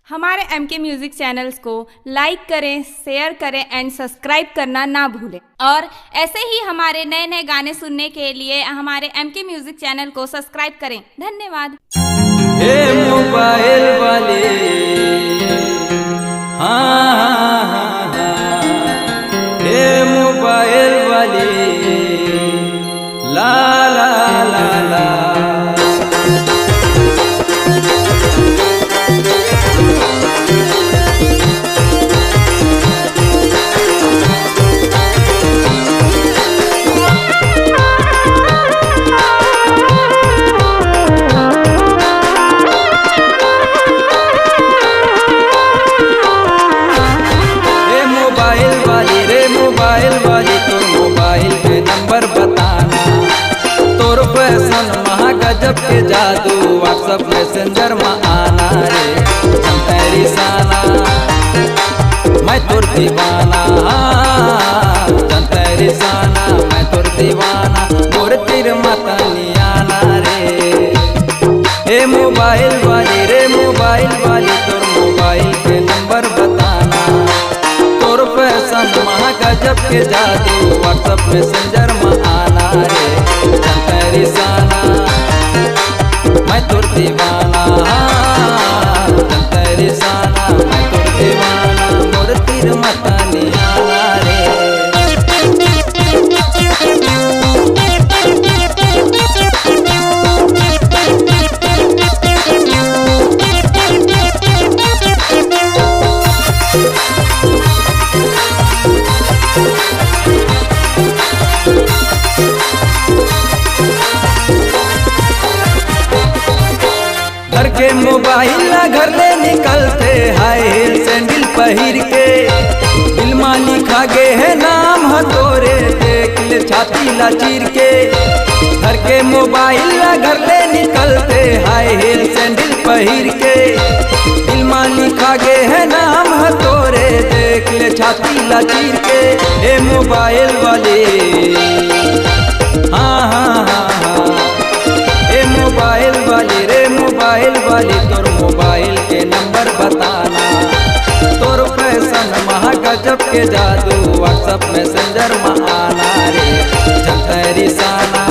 हमारे MK music channels को लाइक करें, शेयर करें एंड सब्सक्राइब करना ना भूलें। और ऐसे ही हमारे नए नए गाने सुनने के लिए हमारे MK म्यूजिक चैनल को सब्सक्राइब करें। धन्यवाद। हे मोबाइल वाले हाँ, हे मोबाइल वाले ला ला ला ला। मोबाइल वाली तो मोबाइल के नंबर बताना, तोर फैशन महा गजब के जादू व्हाट्सएप मैसेंजर में आना रे। तेरी साना मैं तोर दीवाना, तेरी साना मैं तोर दीवाना, मोर तीर मतनी आना रे। हे मोबाइल वाली रे मोबाइल वाली तोर मोबाइल के नंबर बताना, तोर फैशन महा गजब के जादू व्हाट्सएप मैसेंजर में आना रे। तेरी साना मैं तोर दीवाना, तेरी साना मैं तोर दीवाना, मोर तीर मतनी आना रे। घर के मोबाइल घर ले निकलते हाय हिल सैंडल पहिर के, दिल में लिखा गे है नाम है तोरे, देख ले छाती ला चीर के। घर के मोबाइल घर ले निकलते हाय हिल सैंडल पहिर के, दिल में लिखा गे है नाम है तोरे, देख ले छाती ला चीर के। हे मोबाइल वाले हाँ हाँ हाँ हाँ, हे मोबाइल वाली रे मोबाइल वाली तोर मोबाइल के नंबर बताना, तोर फैशन महा गजब के जादू व्हाट्सएप मैसेंजर में आना रे। तेरी साना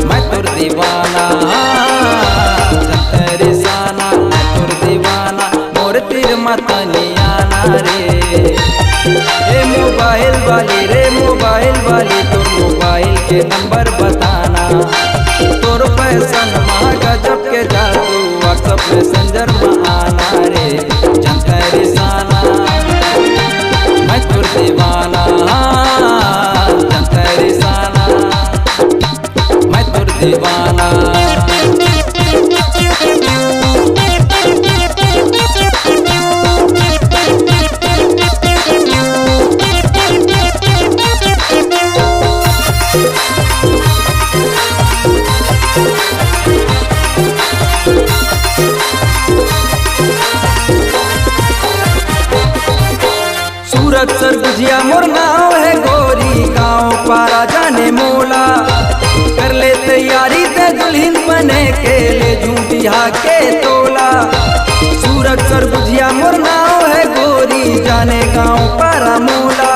मैं तोर दीवाना, तेरी साना मैं तोर दीवाना, मोर तीर मतनी आना रे। हे मोबाइल वाली रे मोबाइल वाली तोर मोबाइल के नंबर बताना, तोर फैशन महा गजब के जादू व्हाट्सएप मैसेंजर में आना रे। तेरी साना मैं तोर दीवाना, तेरी साना मैं तोर दीवाना। सूरत सरगुजिया मोर नाव है गोरी, गाँव पारा जाने मोला, कर ले तैयारी ते दुल्हन बने के ले झूठिया के तोला। सूरत सरगुजिया मोर नाव है गोरी, जाने गाँव पारा मोला,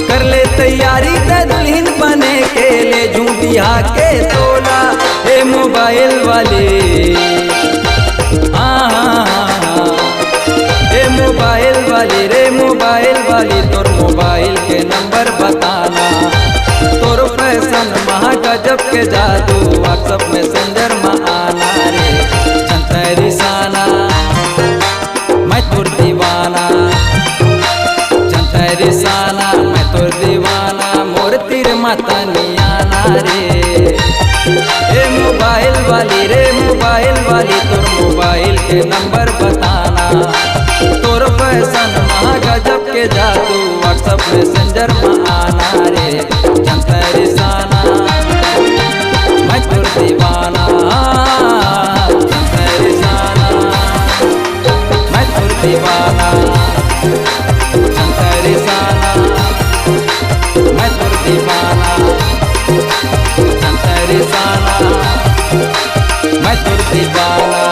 कर ले तैयारी ते दुल्हन बने के ले झूठिया के तोला। हे मोबाइल वाले हाँ हाँ हाँ, हे मोबाइल वाली रे मोबाइल वाली तोर मोबाइल के नंबर बताना, तोर फैशन महा गजब के जादू व्हाट्सएप मैसेंजर में आना रे। तेरी साना मैं तोर दीवाना, तेरी साना मैं तोर दीवाना, मोर तीर मतनी आना रे। हे मोबाइल वाली रे मोबाइल वाली तोर मोबाइल के नंबर बताना, तोर फैशन महा गजब के जादू व्हाट्सएप मैसेंजर में आना रे। तेरी साना मैं तोर दीवाना, तेरी साना मैं तोर दीवाना, तेरी साना मैं तोर दीवाना, तेरी साना मैं तोर दीवाना।